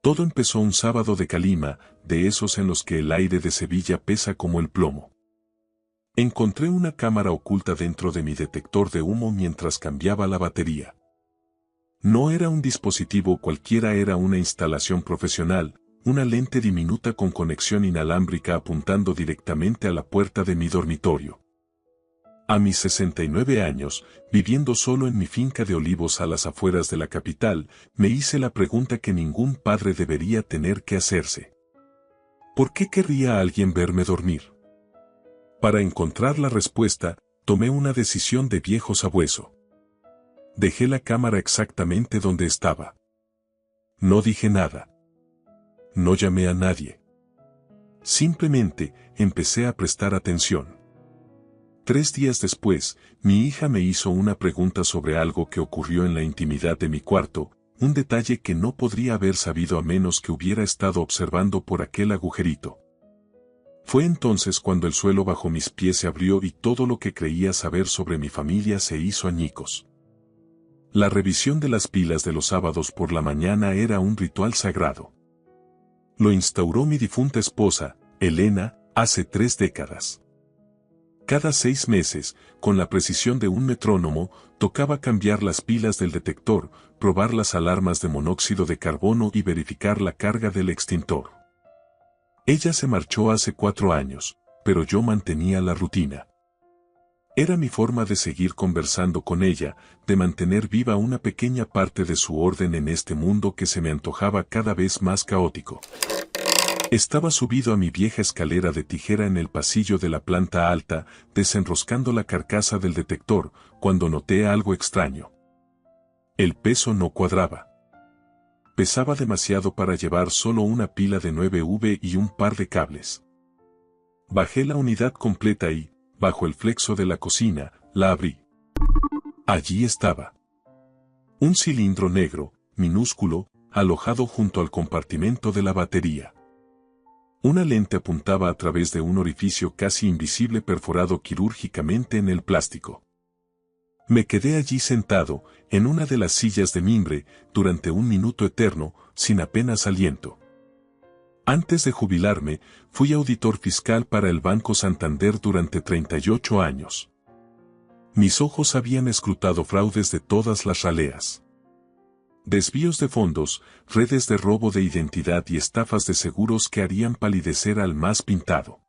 Todo empezó un sábado de calima, de esos en los que el aire de Sevilla pesa como el plomo. Encontré una cámara oculta dentro de mi detector de humo mientras cambiaba la batería. No era un dispositivo cualquiera, era una instalación profesional, una lente diminuta con conexión inalámbrica apuntando directamente a la puerta de mi dormitorio. A mis 69 años, viviendo solo en mi finca de olivos a las afueras de la capital, me hice la pregunta que ningún padre debería tener que hacerse. ¿Por qué querría alguien verme dormir? Para encontrar la respuesta, tomé una decisión de viejo sabueso. Dejé la cámara exactamente donde estaba. No dije nada. No llamé a nadie. Simplemente, empecé a prestar atención. 3 días después, mi hija me hizo una pregunta sobre algo que ocurrió en la intimidad de mi cuarto, un detalle que no podría haber sabido a menos que hubiera estado observando por aquel agujerito. Fue entonces cuando el suelo bajo mis pies se abrió y todo lo que creía saber sobre mi familia se hizo añicos. La revisión de las pilas de los sábados por la mañana era un ritual sagrado. Lo instauró mi difunta esposa, Elena, hace 3 décadas. Cada 6 meses, con la precisión de un metrónomo, tocaba cambiar las pilas del detector, probar las alarmas de monóxido de carbono y verificar la carga del extintor. Ella se marchó hace 4 años, pero yo mantenía la rutina. Era mi forma de seguir conversando con ella, de mantener viva una pequeña parte de su orden en este mundo que se me antojaba cada vez más caótico. Estaba subido a mi vieja escalera de tijera en el pasillo de la planta alta, desenroscando la carcasa del detector, cuando noté algo extraño. El peso no cuadraba. Pesaba demasiado para llevar solo una pila de 9V y un par de cables. Bajé la unidad completa y, bajo el flexo de la cocina, la abrí. Allí estaba. Un cilindro negro, minúsculo, alojado junto al compartimento de la batería. Una lente apuntaba a través de un orificio casi invisible perforado quirúrgicamente en el plástico. Me quedé allí sentado, en una de las sillas de mimbre, durante un minuto eterno, sin apenas aliento. Antes de jubilarme, fui auditor fiscal para el Banco Santander durante 38 años. Mis ojos habían escrutado fraudes de todas las raleas. Desvíos de fondos, redes de robo de identidad y estafas de seguros que harían palidecer al más pintado.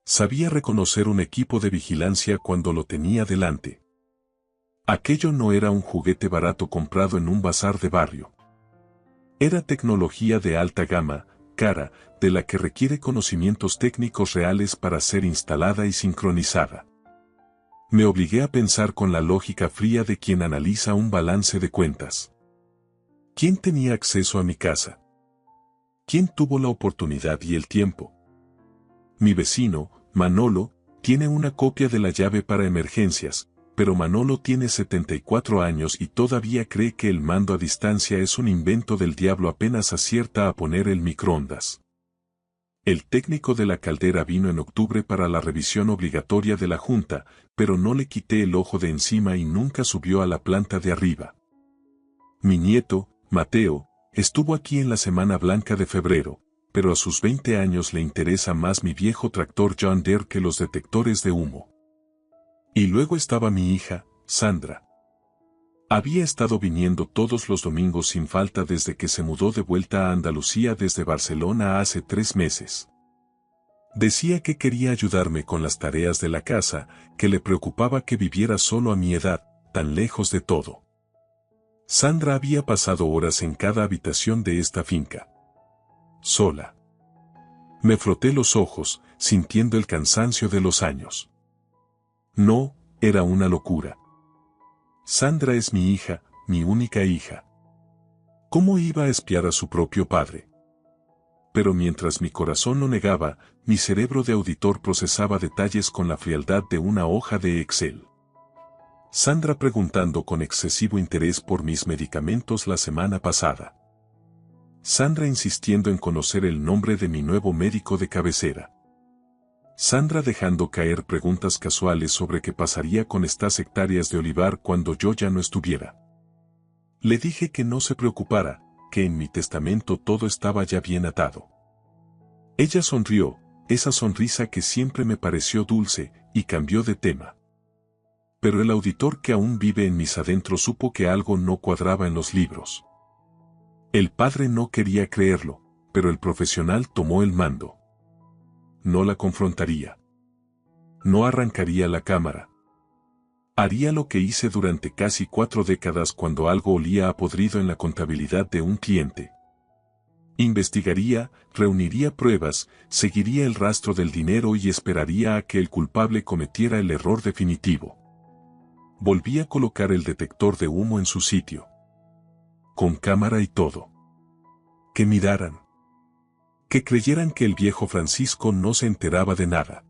Sabía reconocer un equipo de vigilancia cuando lo tenía delante. Aquello no era un juguete barato comprado en un bazar de barrio. Era tecnología de alta gama, cara, de la que requiere conocimientos técnicos reales para ser instalada y sincronizada. Me obligué a pensar con la lógica fría de quien analiza un balance de cuentas. ¿Quién tenía acceso a mi casa? ¿Quién tuvo la oportunidad y el tiempo? Mi vecino, Manolo, tiene una copia de la llave para emergencias, pero Manolo tiene 74 años y todavía cree que el mando a distancia es un invento del diablo, apenas acierta a poner el microondas. El técnico de la caldera vino en octubre para la revisión obligatoria de la junta, pero no le quité el ojo de encima y nunca subió a la planta de arriba. Mi nieto, Mateo, estuvo aquí en la Semana Blanca de febrero, pero a sus 20 años le interesa más mi viejo tractor John Deere que los detectores de humo. Y luego estaba mi hija, Sandra. Había estado viniendo todos los domingos sin falta desde que se mudó de vuelta a Andalucía desde Barcelona hace 3 meses. Decía que quería ayudarme con las tareas de la casa, que le preocupaba que viviera solo a mi edad, tan lejos de todo. Sandra había pasado horas en cada habitación de esta finca. Sola. Me froté los ojos, sintiendo el cansancio de los años. No, era una locura. Sandra es mi hija, mi única hija. ¿Cómo iba a espiar a su propio padre? Pero mientras mi corazón lo negaba, mi cerebro de auditor procesaba detalles con la frialdad de una hoja de Excel. Sandra preguntando con excesivo interés por mis medicamentos la semana pasada. Sandra insistiendo en conocer el nombre de mi nuevo médico de cabecera. Sandra dejando caer preguntas casuales sobre qué pasaría con estas hectáreas de olivar cuando yo ya no estuviera. Le dije que no se preocupara, que en mi testamento todo estaba ya bien atado. Ella sonrió, esa sonrisa que siempre me pareció dulce, y cambió de tema. Pero el auditor que aún vive en mis adentros supo que algo no cuadraba en los libros. El padre no quería creerlo, pero el profesional tomó el mando. No la confrontaría. No arrancaría la cámara. Haría lo que hice durante casi 4 décadas cuando algo olía a podrido en la contabilidad de un cliente. Investigaría, reuniría pruebas, seguiría el rastro del dinero y esperaría a que el culpable cometiera el error definitivo. Volví a colocar el detector de humo en su sitio. Con cámara y todo. Que miraran. Que creyeran que el viejo Francisco no se enteraba de nada.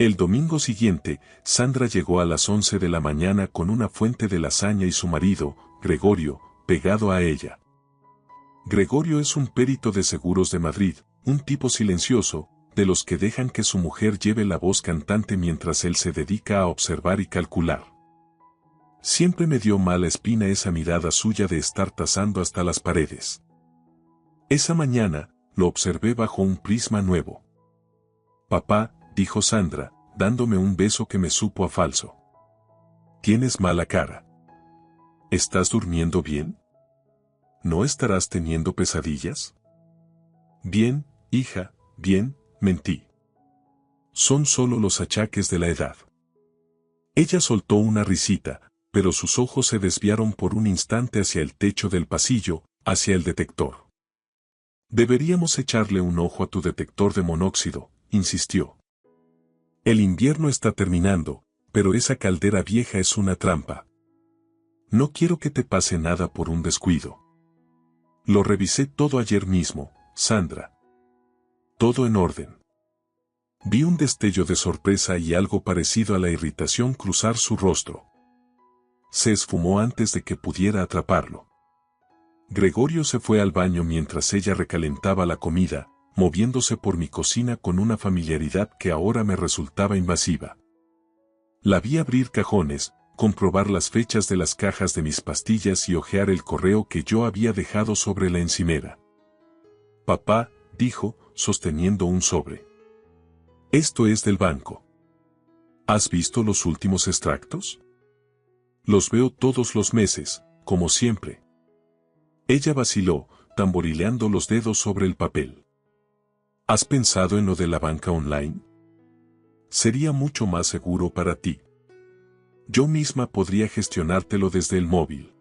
El domingo siguiente, Sandra llegó a las 11 de la mañana con una fuente de lasaña y su marido, Gregorio, pegado a ella. Gregorio es un perito de seguros de Madrid, un tipo silencioso, de los que dejan que su mujer lleve la voz cantante mientras él se dedica a observar y calcular. Siempre me dio mala espina esa mirada suya de estar tasando hasta las paredes. Esa mañana, lo observé bajo un prisma nuevo. «Papá», dijo Sandra, dándome un beso que me supo a falso. «Tienes mala cara. ¿Estás durmiendo bien? ¿No estarás teniendo pesadillas?» «Bien, hija, bien», mentí. «Son solo los achaques de la edad». Ella soltó una risita, pero sus ojos se desviaron por un instante hacia el techo del pasillo, hacia el detector. «Deberíamos echarle un ojo a tu detector de monóxido», insistió. «El invierno está terminando, pero esa caldera vieja es una trampa. No quiero que te pase nada por un descuido». Lo revisé todo ayer mismo, Sandra. Todo en orden. Vi un destello de sorpresa y algo parecido a la irritación cruzar su rostro. Se esfumó antes de que pudiera atraparlo. Gregorio se fue al baño mientras ella recalentaba la comida, moviéndose por mi cocina con una familiaridad que ahora me resultaba invasiva. La vi abrir cajones, comprobar las fechas de las cajas de mis pastillas y hojear el correo que yo había dejado sobre la encimera. «Papá», dijo, sosteniendo un sobre. «Esto es del banco. ¿Has visto los últimos extractos? Los veo todos los meses, como siempre». Ella vaciló, tamborileando los dedos sobre el papel. ¿Has pensado en lo de la banca online? Sería mucho más seguro para ti. Yo misma podría gestionártelo desde el móvil.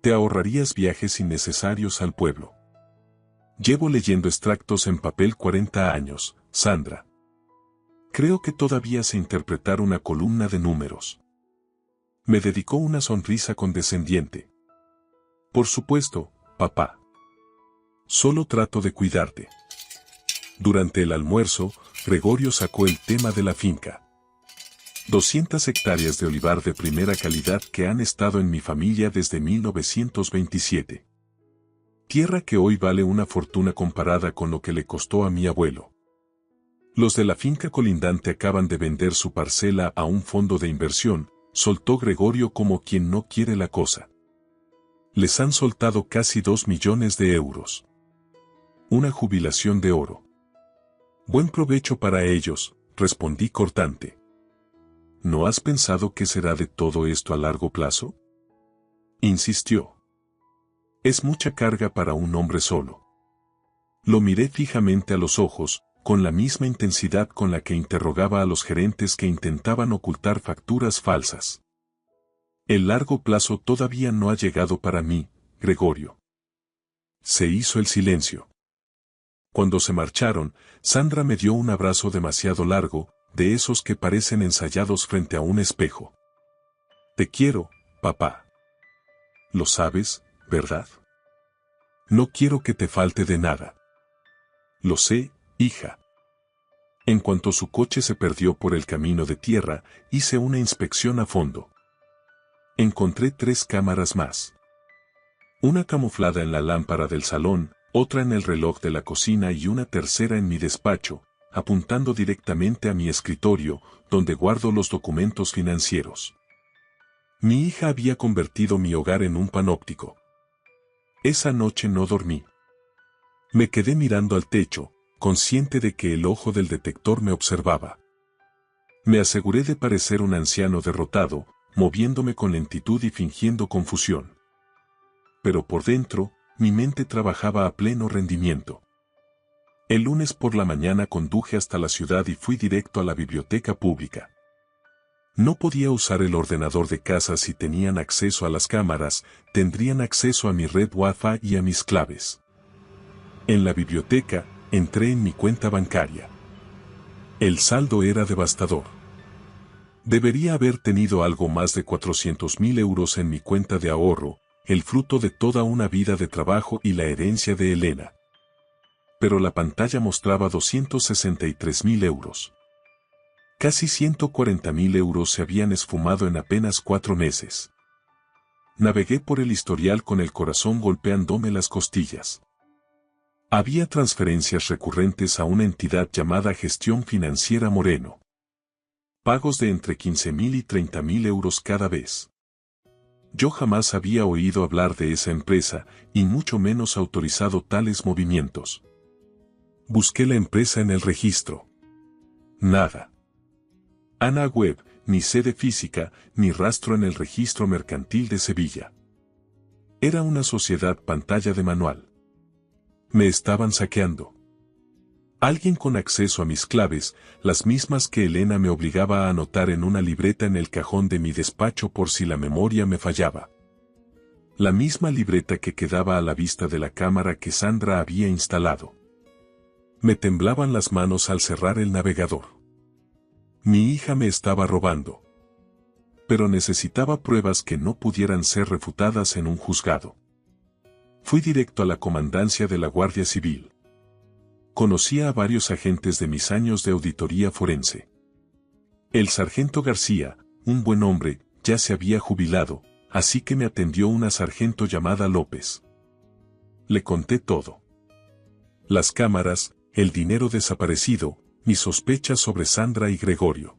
Te ahorrarías viajes innecesarios al pueblo. Llevo leyendo extractos en papel 40 años, Sandra. Creo que todavía sé interpretar una columna de números. Me dedicó una sonrisa condescendiente. Por supuesto, papá. Solo trato de cuidarte. Durante el almuerzo, Gregorio sacó el tema de la finca. 200 hectáreas de olivar de primera calidad que han estado en mi familia desde 1927. Tierra que hoy vale una fortuna comparada con lo que le costó a mi abuelo. Los de la finca colindante acaban de vender su parcela a un fondo de inversión, soltó Gregorio como quien no quiere la cosa. Les han soltado casi 2 millones de euros. Una jubilación de oro. Buen provecho para ellos, respondí cortante. ¿No has pensado qué será de todo esto a largo plazo? Insistió. Es mucha carga para un hombre solo. Lo miré fijamente a los ojos, con la misma intensidad con la que interrogaba a los gerentes que intentaban ocultar facturas falsas. El largo plazo todavía no ha llegado para mí, Gregorio. Se hizo el silencio. Cuando se marcharon, Sandra me dio un abrazo demasiado largo, de esos que parecen ensayados frente a un espejo. Te quiero, papá. Lo sabes, ¿verdad? No quiero que te falte de nada. Lo sé, hija. En cuanto su coche se perdió por el camino de tierra, hice una inspección a fondo. Encontré 3 cámaras más. Una camuflada en la lámpara del salón, otra en el reloj de la cocina y una tercera en mi despacho, apuntando directamente a mi escritorio, donde guardo los documentos financieros. Mi hija había convertido mi hogar en un panóptico. Esa noche no dormí. Me quedé mirando al techo, consciente de que el ojo del detector me observaba. Me aseguré de parecer un anciano derrotado, moviéndome con lentitud y fingiendo confusión. Pero por dentro, mi mente trabajaba a pleno rendimiento. El lunes por la mañana conduje hasta la ciudad y fui directo a la biblioteca pública. No podía usar el ordenador de casa. Si tenían acceso a las cámaras, tendrían acceso a mi red Wi-Fi y a mis claves. En la biblioteca, entré en mi cuenta bancaria. El saldo era devastador. Debería haber tenido algo más de 400.000 euros en mi cuenta de ahorro, el fruto de toda una vida de trabajo y la herencia de Elena. Pero la pantalla mostraba 263.000 euros. Casi 140.000 euros se habían esfumado en apenas 4 meses. Navegué por el historial con el corazón golpeándome las costillas. Había transferencias recurrentes a una entidad llamada Gestión Financiera Moreno. Pagos de entre 15.000 y 30.000 euros cada vez. Yo jamás había oído hablar de esa empresa, y mucho menos autorizado tales movimientos. Busqué la empresa en el registro. Nada. Ana web, ni sede física, ni rastro en el registro mercantil de Sevilla. Era una sociedad pantalla de manual. Me estaban saqueando. Alguien con acceso a mis claves, las mismas que Elena me obligaba a anotar en una libreta en el cajón de mi despacho por si la memoria me fallaba. La misma libreta que quedaba a la vista de la cámara que Sandra había instalado. Me temblaban las manos al cerrar el navegador. Mi hija me estaba robando. Pero necesitaba pruebas que no pudieran ser refutadas en un juzgado. Fui directo a la comandancia de la Guardia Civil. Conocía a varios agentes de mis años de auditoría forense. El sargento García, un buen hombre, ya se había jubilado, así que me atendió una sargento llamada López. Le conté todo. Las cámaras, el dinero desaparecido, mis sospechas sobre Sandra y Gregorio.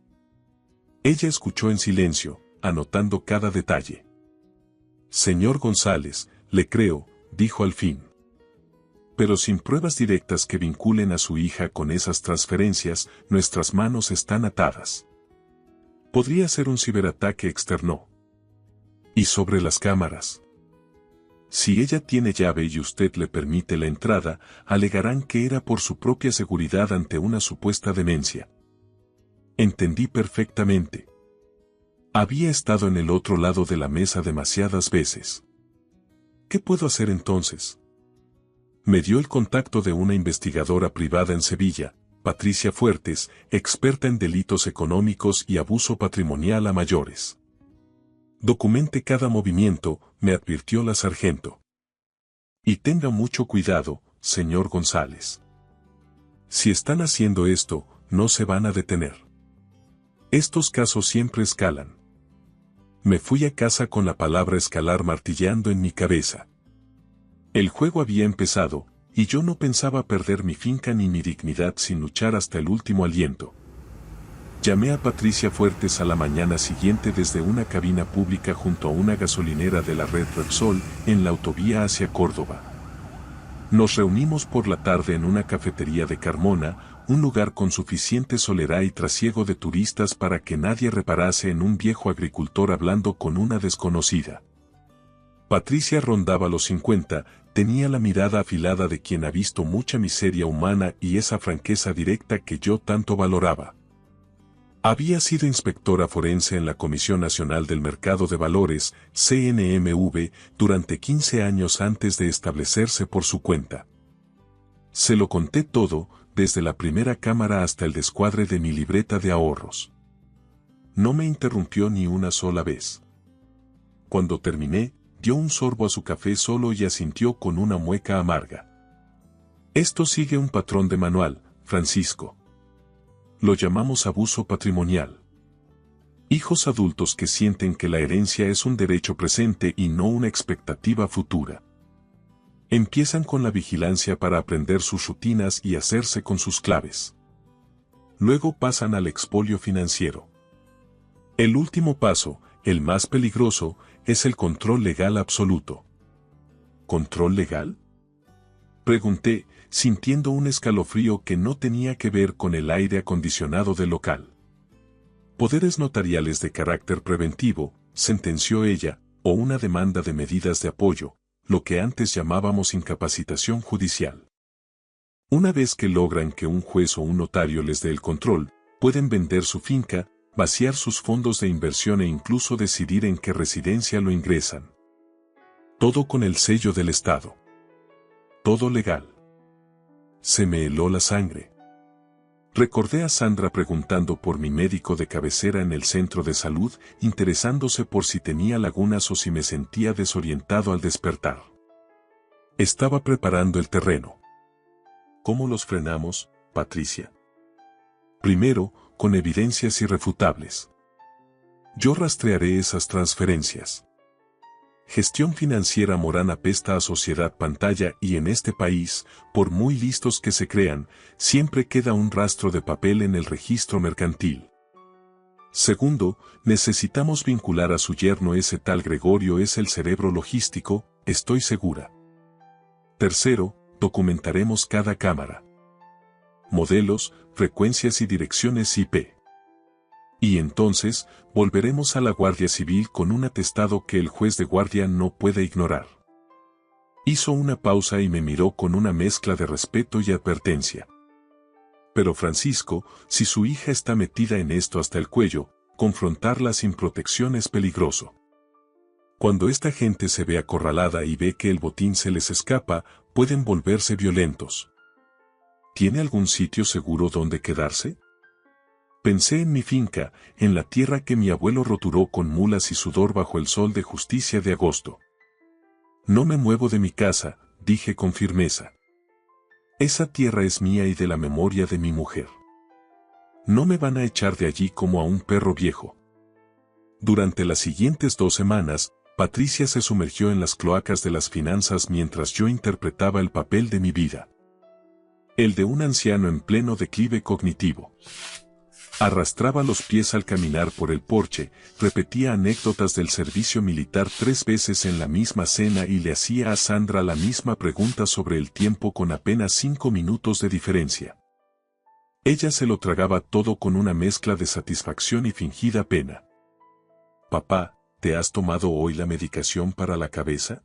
Ella escuchó en silencio, anotando cada detalle. Señor González, le creo, dijo al fin. Pero sin pruebas directas que vinculen a su hija con esas transferencias, nuestras manos están atadas. Podría ser un ciberataque externo. ¿Y sobre las cámaras? Si ella tiene llave y usted le permite la entrada, alegarán que era por su propia seguridad ante una supuesta demencia. Entendí perfectamente. Había estado en el otro lado de la mesa demasiadas veces. ¿Qué puedo hacer entonces? Me dio el contacto de una investigadora privada en Sevilla, Patricia Fuertes, experta en delitos económicos y abuso patrimonial a mayores. Documente cada movimiento, me advirtió la sargento. Y tenga mucho cuidado, señor González. Si están haciendo esto, no se van a detener. Estos casos siempre escalan. Me fui a casa con la palabra escalar martilleando en mi cabeza. El juego había empezado, y yo no pensaba perder mi finca ni mi dignidad sin luchar hasta el último aliento. Llamé a Patricia Fuertes a la mañana siguiente desde una cabina pública junto a una gasolinera de la red Repsol en la autovía hacia Córdoba. Nos reunimos por la tarde en una cafetería de Carmona, un lugar con suficiente soledad y trasiego de turistas para que nadie reparase en un viejo agricultor hablando con una desconocida. Patricia rondaba los 50, tenía la mirada afilada de quien ha visto mucha miseria humana y esa franqueza directa que yo tanto valoraba. Había sido inspectora forense en la Comisión Nacional del Mercado de Valores, CNMV, durante 15 años antes de establecerse por su cuenta. Se lo conté todo, desde la primera cámara hasta el descuadre de mi libreta de ahorros. No me interrumpió ni una sola vez. Cuando terminé, dio un sorbo a su café solo y asintió con una mueca amarga. Esto sigue un patrón de manual, Francisco. Lo llamamos abuso patrimonial. Hijos adultos que sienten que la herencia es un derecho presente y no una expectativa futura. Empiezan con la vigilancia para aprender sus rutinas y hacerse con sus claves. Luego pasan al expolio financiero. El último paso, el más peligroso, es el control legal absoluto. ¿Control legal? Pregunté, sintiendo un escalofrío que no tenía que ver con el aire acondicionado del local. Poderes notariales de carácter preventivo, sentenció ella, o una demanda de medidas de apoyo, lo que antes llamábamos incapacitación judicial. Una vez que logran que un juez o un notario les dé el control, pueden vender su finca, vaciar sus fondos de inversión e incluso decidir en qué residencia lo ingresan. Todo con el sello del Estado. Todo legal. Se me heló la sangre. Recordé a Sandra preguntando por mi médico de cabecera en el centro de salud, interesándose por si tenía lagunas o si me sentía desorientado al despertar. Estaba preparando el terreno. ¿Cómo los frenamos, Patricia? Primero, con evidencias irrefutables. Yo rastrearé esas transferencias. Gestión financiera Morán apesta a sociedad pantalla y en este país, por muy listos que se crean, siempre queda un rastro de papel en el registro mercantil. Segundo, necesitamos vincular a su yerno. Ese tal Gregorio es el cerebro logístico, estoy segura. Tercero, documentaremos cada cámara. Modelos, frecuencias y direcciones IP. Y entonces, volveremos a la Guardia Civil con un atestado que el juez de guardia no puede ignorar. Hizo una pausa y me miró con una mezcla de respeto y advertencia. Pero Francisco, si su hija está metida en esto hasta el cuello, confrontarla sin protección es peligroso. Cuando esta gente se ve acorralada y ve que el botín se les escapa, pueden volverse violentos. ¿Tiene algún sitio seguro donde quedarse? Pensé en mi finca, en la tierra que mi abuelo roturó con mulas y sudor bajo el sol de justicia de agosto. No me muevo de mi casa, dije con firmeza. Esa tierra es mía y de la memoria de mi mujer. No me van a echar de allí como a un perro viejo. Durante las siguientes 2 semanas, Patricia se sumergió en las cloacas de las finanzas mientras yo interpretaba el papel de mi vida. El de un anciano en pleno declive cognitivo. Arrastraba los pies al caminar por el porche, repetía anécdotas del servicio militar 3 veces en la misma cena y le hacía a Sandra la misma pregunta sobre el tiempo con apenas 5 minutos de diferencia. Ella se lo tragaba todo con una mezcla de satisfacción y fingida pena. «Papá, ¿te has tomado hoy la medicación para la cabeza?»,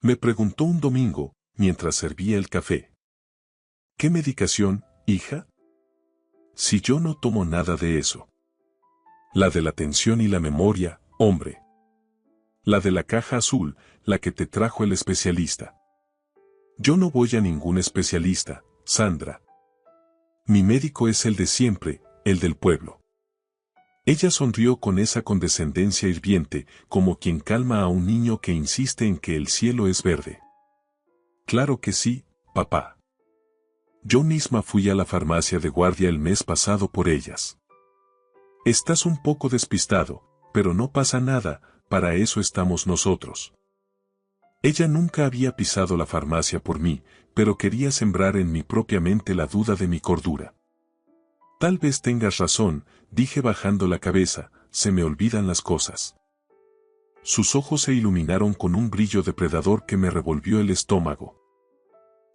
me preguntó un domingo, mientras servía el café. «¿Qué medicación, hija?». Si yo no tomo nada de eso. La de la atención y la memoria, hombre. La de la caja azul, la que te trajo el especialista. Yo no voy a ningún especialista, Sandra. Mi médico es el de siempre, el del pueblo. Ella sonrió con esa condescendencia hirviente, como quien calma a un niño que insiste en que el cielo es verde. Claro que sí, papá. Yo misma fui a la farmacia de guardia el mes pasado por ellas. Estás un poco despistado, pero no pasa nada, para eso estamos nosotros. Ella nunca había pisado la farmacia por mí, pero quería sembrar en mi propia mente la duda de mi cordura. Tal vez tengas razón, dije bajando la cabeza, se me olvidan las cosas. Sus ojos se iluminaron con un brillo depredador que me revolvió el estómago.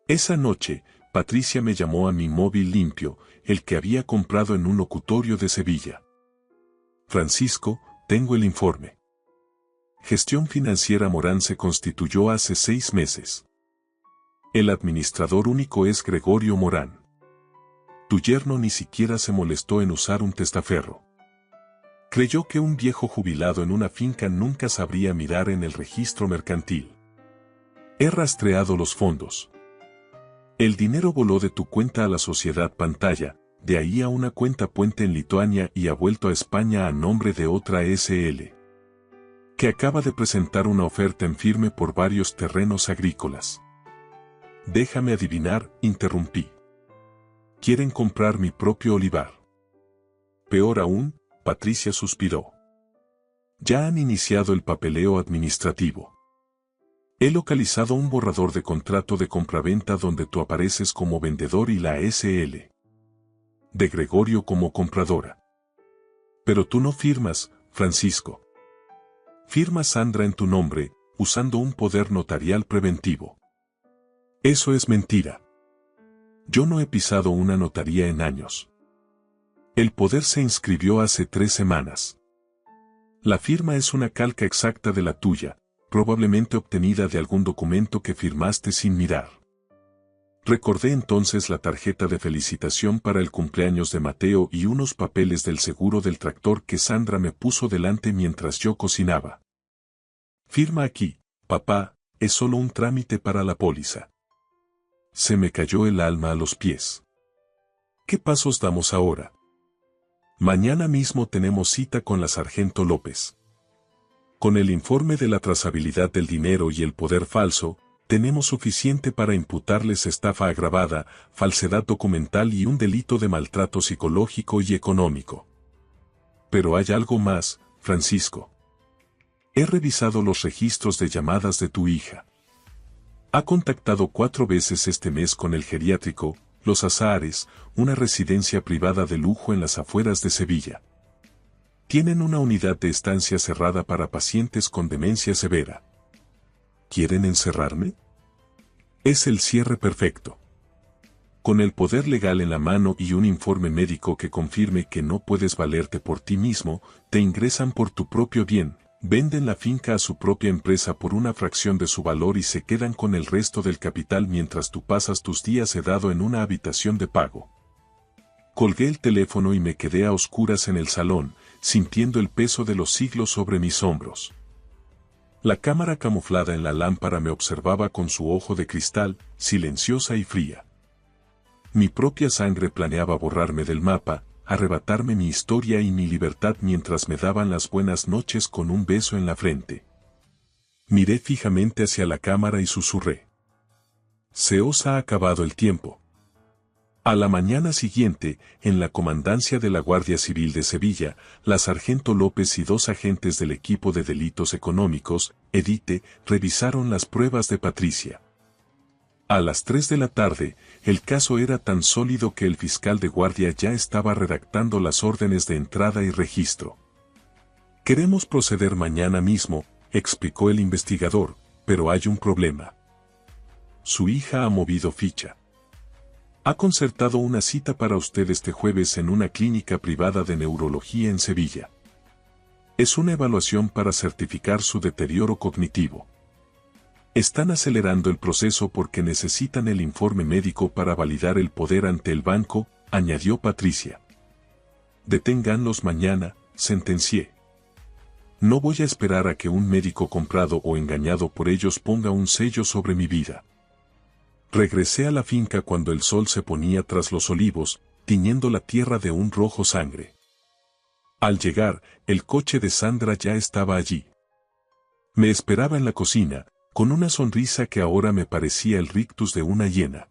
Esa noche, Patricia me llamó a mi móvil limpio, el que había comprado en un locutorio de Sevilla. Francisco, tengo el informe. Gestión Financiera Morán se constituyó hace 6 meses. El administrador único es Gregorio Morán. Tu yerno ni siquiera se molestó en usar un testaferro. Creyó que un viejo jubilado en una finca nunca sabría mirar en el registro mercantil. He rastreado los fondos. El dinero voló de tu cuenta a la sociedad pantalla, de ahí a una cuenta puente en Lituania y ha vuelto a España a nombre de otra SL, que acaba de presentar una oferta en firme por varios terrenos agrícolas. Déjame adivinar, interrumpí. Quieren comprar mi propio olivar. Peor aún, Patricia suspiró. Ya han iniciado el papeleo administrativo. He localizado un borrador de contrato de compraventa donde tú apareces como vendedor y la SL de Gregorio como compradora. Pero tú no firmas, Francisco. Firma Sandra en tu nombre, usando un poder notarial preventivo. Eso es mentira. Yo no he pisado una notaría en años. El poder se inscribió hace 3 semanas. La firma es una calca exacta de la tuya, probablemente obtenida de algún documento que firmaste sin mirar. Recordé entonces la tarjeta de felicitación para el cumpleaños de Mateo y unos papeles del seguro del tractor que Sandra me puso delante mientras yo cocinaba. Firma aquí, papá, es solo un trámite para la póliza. Se me cayó el alma a los pies. ¿Qué pasos damos ahora? Mañana mismo tenemos cita con la sargento López. Con el informe de la trazabilidad del dinero y el poder falso, tenemos suficiente para imputarles estafa agravada, falsedad documental y un delito de maltrato psicológico y económico. Pero hay algo más, Francisco. He revisado los registros de llamadas de tu hija. Ha contactado 4 veces este mes con el geriátrico, Los Azahares, una residencia privada de lujo en las afueras de Sevilla. Tienen una unidad de estancia cerrada para pacientes con demencia severa. ¿Quieren encerrarme? Es el cierre perfecto. Con el poder legal en la mano y un informe médico que confirme que no puedes valerte por ti mismo, te ingresan por tu propio bien, venden la finca a su propia empresa por una fracción de su valor y se quedan con el resto del capital mientras tú pasas tus días sedado en una habitación de pago. Colgué el teléfono y me quedé a oscuras en el salón, sintiendo el peso de los siglos sobre mis hombros. La cámara camuflada en la lámpara me observaba con su ojo de cristal, silenciosa y fría. Mi propia sangre planeaba borrarme del mapa, arrebatarme mi historia y mi libertad mientras me daban las buenas noches con un beso en la frente. Miré fijamente hacia la cámara y susurré. Se os ha acabado el tiempo. A la mañana siguiente, en la comandancia de la Guardia Civil de Sevilla, la sargento López y 2 agentes del equipo de delitos económicos, EDITE, revisaron las pruebas de Patricia. A las 3 de la tarde, el caso era tan sólido que el fiscal de guardia ya estaba redactando las órdenes de entrada y registro. Queremos proceder mañana mismo, explicó el investigador, pero hay un problema. Su hija ha movido ficha. Ha concertado una cita para usted este jueves en una clínica privada de neurología en Sevilla. Es una evaluación para certificar su deterioro cognitivo. Están acelerando el proceso porque necesitan el informe médico para validar el poder ante el banco, añadió Patricia. Deténganlos mañana, sentencié. No voy a esperar a que un médico comprado o engañado por ellos ponga un sello sobre mi vida. Regresé a la finca cuando el sol se ponía tras los olivos, tiñendo la tierra de un rojo sangre. Al llegar, el coche de Sandra ya estaba allí. Me esperaba en la cocina, con una sonrisa que ahora me parecía el rictus de una hiena.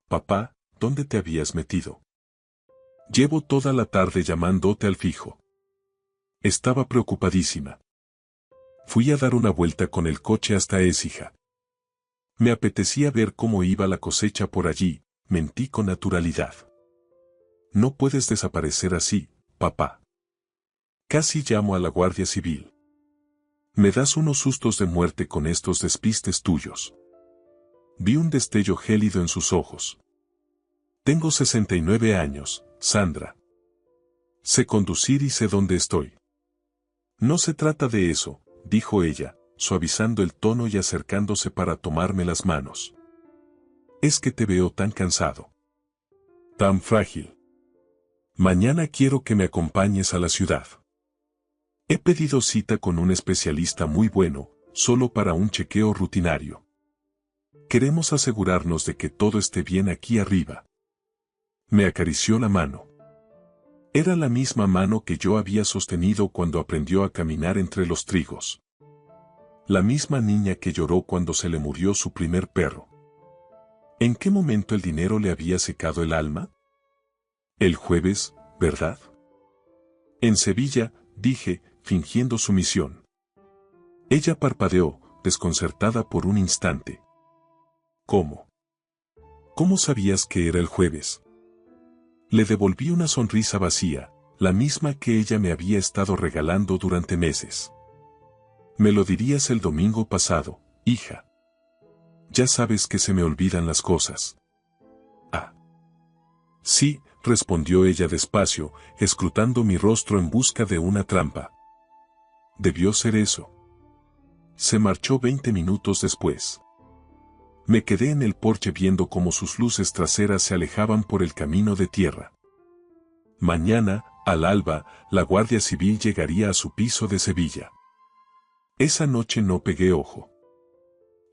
Papá, ¿dónde te habías metido? Llevo toda la tarde llamándote al fijo. Estaba preocupadísima. Fui a dar una vuelta con el coche hasta Écija. Me apetecía ver cómo iba la cosecha por allí, mentí con naturalidad. No puedes desaparecer así, papá. Casi llamo a la Guardia Civil. Me das unos sustos de muerte con estos despistes tuyos. Vi un destello gélido en sus ojos. Tengo 69 años, Sandra. Sé conducir y sé dónde estoy. No se trata de eso, dijo ella, suavizando el tono y acercándose para tomarme las manos. Es que te veo tan cansado. Tan frágil. Mañana quiero que me acompañes a la ciudad. He pedido cita con un especialista muy bueno, solo para un chequeo rutinario. Queremos asegurarnos de que todo esté bien aquí arriba. Me acarició la mano. Era la misma mano que yo había sostenido cuando aprendió a caminar entre los trigos. La misma niña que lloró cuando se le murió su primer perro. ¿En qué momento el dinero le había secado el alma? El jueves, ¿verdad? En Sevilla, dije, fingiendo sumisión. Ella parpadeó, desconcertada por un instante. ¿Cómo? ¿Cómo sabías que era el jueves? Le devolví una sonrisa vacía, la misma que ella me había estado regalando durante meses. Me lo dirías el domingo pasado, hija. Ya sabes que se me olvidan las cosas. Ah. Sí, respondió ella despacio, escrutando mi rostro en busca de una trampa. Debió ser eso. Se marchó 20 minutos después. Me quedé en el porche viendo cómo sus luces traseras se alejaban por el camino de tierra. Mañana, al alba, la Guardia Civil llegaría a su piso de Sevilla. Esa noche no pegué ojo.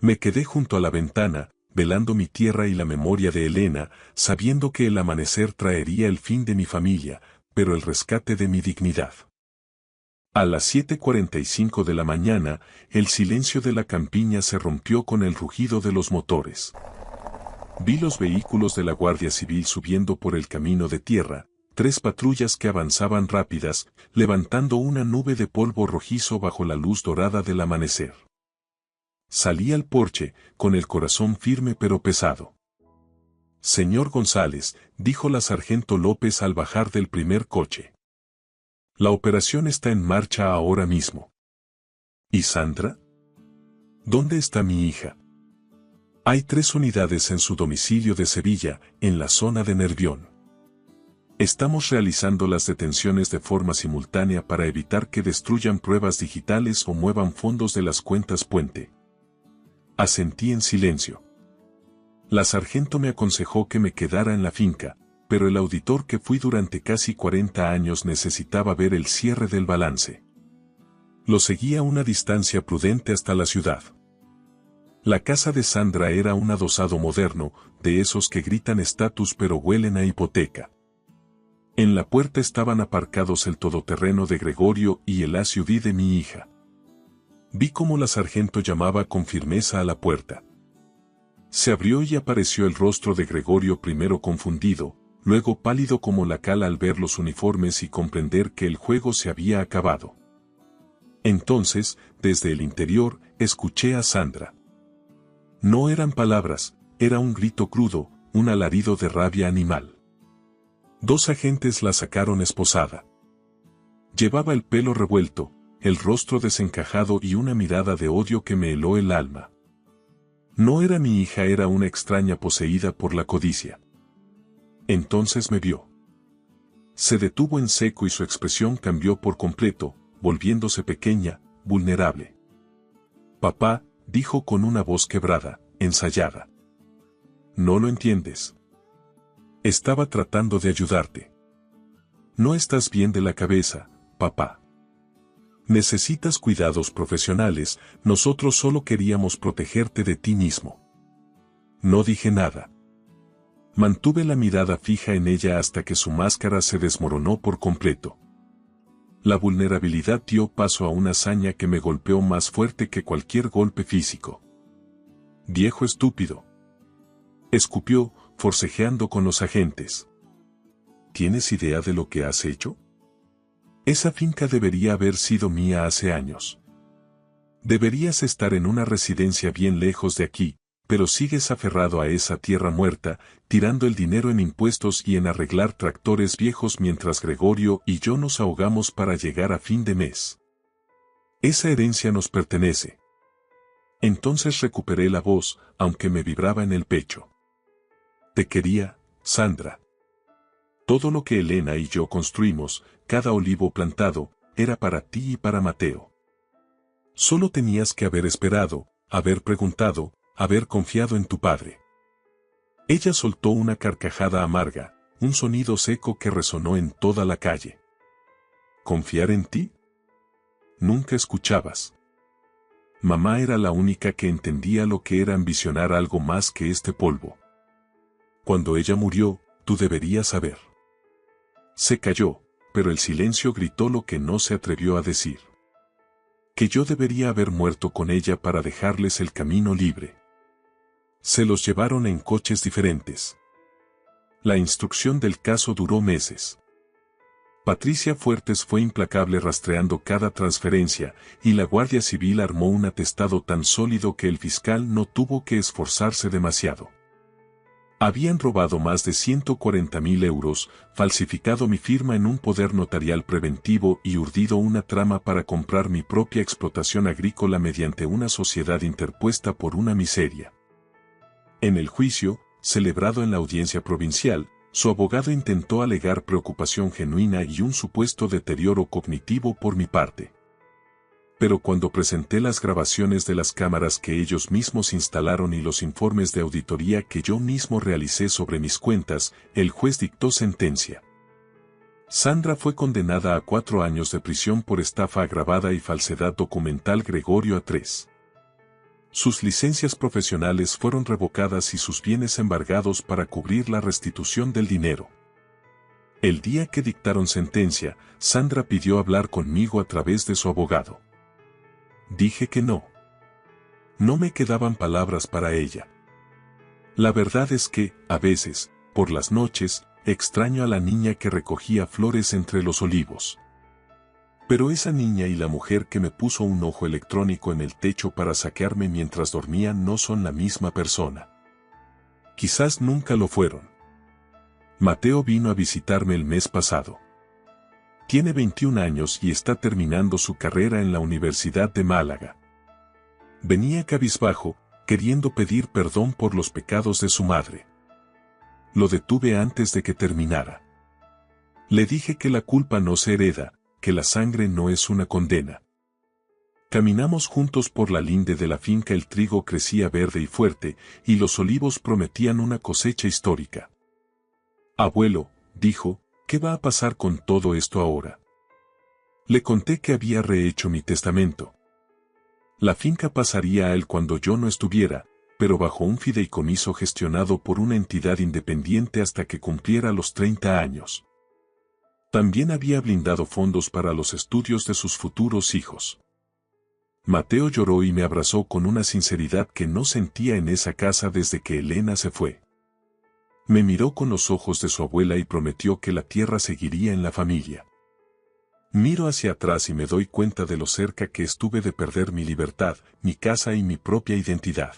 Me quedé junto a la ventana, velando mi tierra y la memoria de Elena, sabiendo que el amanecer traería el fin de mi familia, pero el rescate de mi dignidad. A las 7:45 de la mañana, el silencio de la campiña se rompió con el rugido de los motores. Vi los vehículos de la Guardia Civil subiendo por el camino de tierra, 3 patrullas que avanzaban rápidas, levantando una nube de polvo rojizo bajo la luz dorada del amanecer. Salí al porche, con el corazón firme pero pesado. Señor González, dijo la sargento López al bajar del primer coche. La operación está en marcha ahora mismo. ¿Y Sandra? ¿Dónde está mi hija? Hay 3 unidades en su domicilio de Sevilla, en la zona de Nervión. Estamos realizando las detenciones de forma simultánea para evitar que destruyan pruebas digitales o muevan fondos de las cuentas puente. Asentí en silencio. La sargento me aconsejó que me quedara en la finca, pero el auditor que fui durante casi 40 años necesitaba ver el cierre del balance. Lo seguí a una distancia prudente hasta la ciudad. La casa de Sandra era un adosado moderno, de esos que gritan estatus pero huelen a hipoteca. En la puerta estaban aparcados el todoterreno de Gregorio y el SUV de mi hija. Vi cómo la sargento llamaba con firmeza a la puerta. Se abrió y apareció el rostro de Gregorio, primero confundido, luego pálido como la cal al ver los uniformes y comprender que el juego se había acabado. Entonces, desde el interior, escuché a Sandra. No eran palabras, era un grito crudo, un alarido de rabia animal. 2 agentes la sacaron esposada. Llevaba el pelo revuelto, el rostro desencajado y una mirada de odio que me heló el alma. No era mi hija, era una extraña poseída por la codicia. Entonces me vio. Se detuvo en seco y su expresión cambió por completo, volviéndose pequeña, vulnerable. Papá, dijo con una voz quebrada, ensayada. No lo entiendes. Estaba tratando de ayudarte. No estás bien de la cabeza, papá. Necesitas cuidados profesionales, nosotros solo queríamos protegerte de ti mismo. No dije nada. Mantuve la mirada fija en ella hasta que su máscara se desmoronó por completo. La vulnerabilidad dio paso a una hazaña que me golpeó más fuerte que cualquier golpe físico. Viejo estúpido. Escupió, forcejeando con los agentes. ¿Tienes idea de lo que has hecho? Esa finca debería haber sido mía hace años. Deberías estar en una residencia bien lejos de aquí, pero sigues aferrado a esa tierra muerta, tirando el dinero en impuestos y en arreglar tractores viejos mientras Gregorio y yo nos ahogamos para llegar a fin de mes. Esa herencia nos pertenece. Entonces recuperé la voz, aunque me vibraba en el pecho. Te quería, Sandra. Todo lo que Elena y yo construimos, cada olivo plantado, era para ti y para Mateo. Solo tenías que haber esperado, haber preguntado, haber confiado en tu padre. Ella soltó una carcajada amarga, un sonido seco que resonó en toda la calle. ¿Confiar en ti? Nunca escuchabas. Mamá era la única que entendía lo que era ambicionar algo más que este polvo. Cuando ella murió, tú deberías saber. Se calló, pero el silencio gritó lo que no se atrevió a decir. Que yo debería haber muerto con ella para dejarles el camino libre. Se los llevaron en coches diferentes. La instrucción del caso duró meses. Patricia Fuertes fue implacable rastreando cada transferencia, y la Guardia Civil armó un atestado tan sólido que el fiscal no tuvo que esforzarse demasiado. Habían robado más de 140.000 euros, falsificado mi firma en un poder notarial preventivo y urdido una trama para comprar mi propia explotación agrícola mediante una sociedad interpuesta por una miseria. En el juicio, celebrado en la audiencia provincial, su abogado intentó alegar preocupación genuina y un supuesto deterioro cognitivo por mi parte. Pero cuando presenté las grabaciones de las cámaras que ellos mismos instalaron y los informes de auditoría que yo mismo realicé sobre mis cuentas, el juez dictó sentencia. Sandra fue condenada a 4 años de prisión por estafa agravada y falsedad documental. Gregorio a 3. Sus licencias profesionales fueron revocadas y sus bienes embargados para cubrir la restitución del dinero. El día que dictaron sentencia, Sandra pidió hablar conmigo a través de su abogado. Dije que no. No me quedaban palabras para ella. La verdad es que, a veces, por las noches, extraño a la niña que recogía flores entre los olivos. Pero esa niña y la mujer que me puso un ojo electrónico en el techo para saquearme mientras dormía no son la misma persona. Quizás nunca lo fueron. Mateo vino a visitarme el mes pasado. Tiene 21 años y está terminando su carrera en la Universidad de Málaga. Venía cabizbajo, queriendo pedir perdón por los pecados de su madre. Lo detuve antes de que terminara. Le dije que la culpa no se hereda, que la sangre no es una condena. Caminamos juntos por la linde de la finca. El trigo crecía verde y fuerte, y los olivos prometían una cosecha histórica. Abuelo, dijo, ¿qué va a pasar con todo esto ahora? Le conté que había rehecho mi testamento. La finca pasaría a él cuando yo no estuviera, pero bajo un fideicomiso gestionado por una entidad independiente hasta que cumpliera los 30 años. También había blindado fondos para los estudios de sus futuros hijos. Mateo lloró y me abrazó con una sinceridad que no sentía en esa casa desde que Elena se fue. Me miró con los ojos de su abuela y prometió que la tierra seguiría en la familia. Miro hacia atrás y me doy cuenta de lo cerca que estuve de perder mi libertad, mi casa y mi propia identidad.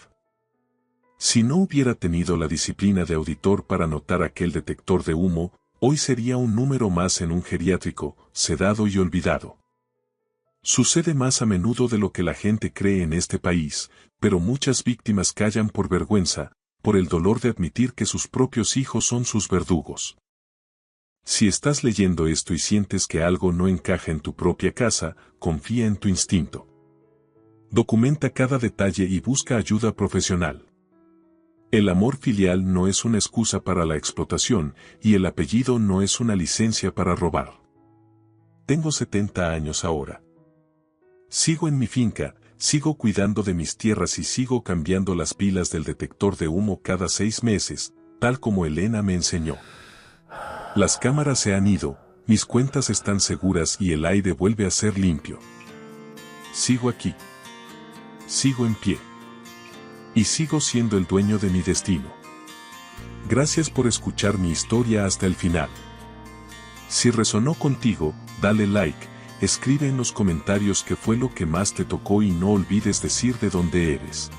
Si no hubiera tenido la disciplina de auditor para notar aquel detector de humo, hoy sería un número más en un geriátrico, sedado y olvidado. Sucede más a menudo de lo que la gente cree en este país, pero muchas víctimas callan por vergüenza, por el dolor de admitir que sus propios hijos son sus verdugos. Si estás leyendo esto y sientes que algo no encaja en tu propia casa, confía en tu instinto. Documenta cada detalle y busca ayuda profesional. El amor filial no es una excusa para la explotación, y el apellido no es una licencia para robar. Tengo 70 años ahora. Sigo en mi finca, sigo cuidando de mis tierras y sigo cambiando las pilas del detector de humo cada 6 meses, tal como Elena me enseñó. Las cámaras se han ido, mis cuentas están seguras y el aire vuelve a ser limpio. Sigo aquí. Sigo en pie. Y sigo siendo el dueño de mi destino. Gracias por escuchar mi historia hasta el final. Si resonó contigo, dale like, escribe en los comentarios qué fue lo que más te tocó y no olvides decir de dónde eres.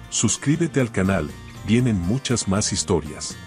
Suscríbete al canal, vienen muchas más historias.